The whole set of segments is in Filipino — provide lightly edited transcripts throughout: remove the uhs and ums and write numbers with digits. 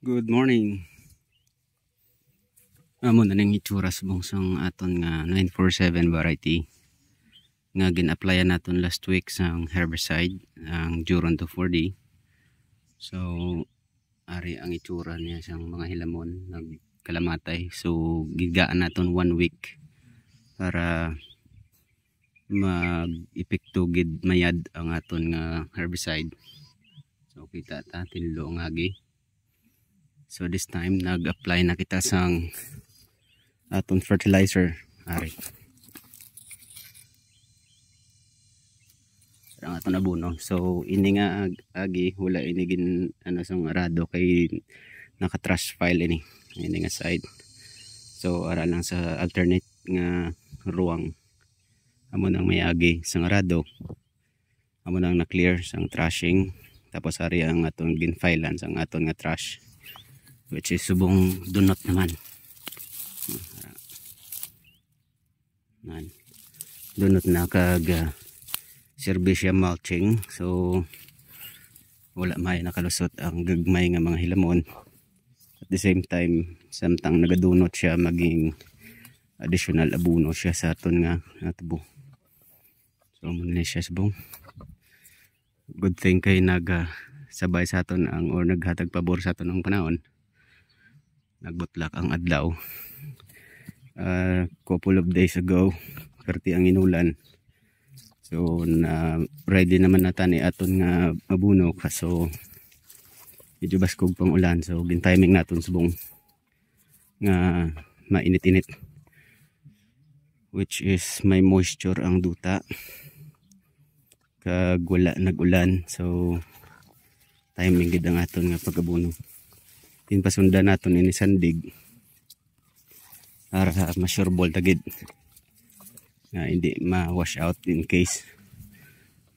Good morning. Amo na ning itsura sa sang aton nga 947 variety nga gin-applyan naton last week sang herbicide ang Duron 240. So ari ang itsura niya sang mga hilamon nagkalamatay. So gigaan naton 1 week para mag-epekto gid mayad ang aton nga herbicide. So kita ta tinlo nga gi. So this time nag-apply na kita sang aton fertilizer ari. Ang aton abono. So ini nga agi wala ini gin sang arado kay naka-trash file ini. Ini nga side. So ara lang sa alternate nga ruwang. Amo nang may agi sang arado. Amo nang na-clear sang trashing. Tapos ari ang aton gin-filean sang aton nga trash. Which is subong dunot naman. Dunot na kag serbisya mulching. So wala may nakalusot ang gagmay nga mga hilamon. At the same time samtang nagadunot siya maging additional abuno siya sa aton nga tubo. So muna siya subong. Good thing kay sabay sa aton ang or naghatag pabor sa aton ang panahon. Nagbutlak ang adlaw. Couple of days ago perti ang inulan. So ready naman nata ni aton nga mabuno kaso medyo baskog pang ulan. So gin timing naton subong nga mainit-init, which is may moisture ang duta kag wala nag-ulan. So timing gid ang aton nga pagabuno. Pasundan naton ini sandig para ma-sureball tagid nga hindi ma-wash out in case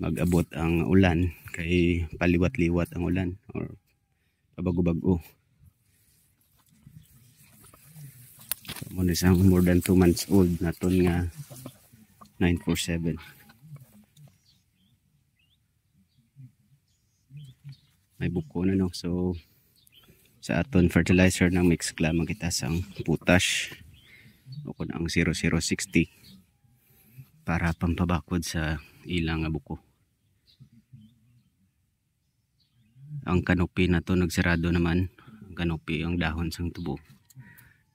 mag-abot ang ulan kay paliwat-liwat ang ulan or pabago-bago. So, muna isang more than 2 months old naton nga 947. May buko na no. So sa aton fertilizer ng mix lamang kita sang potash o kun ang 0060 para pampabakod sa ilang nga buko. Ang kanopi na to nagsarado naman, ang kanopi ang dahon sang tubo.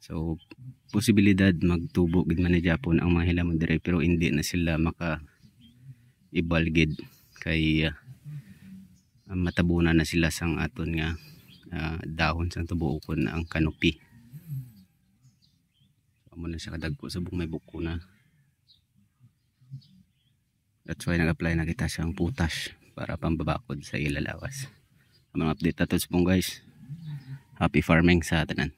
So posibilidad magtubo gid man ni Japon ang mga hilamon dire pero hindi na sila maka ibalgid kay matabunan na sila sang aton nga dahon sang tubo ukon ang kanopi. Amo na siya kadagko sa may buko na. That's why nag-apply na kita siyang potash para pambabakod sa ilalawas. Ang mga update natin sa guys. Happy farming sa tanan.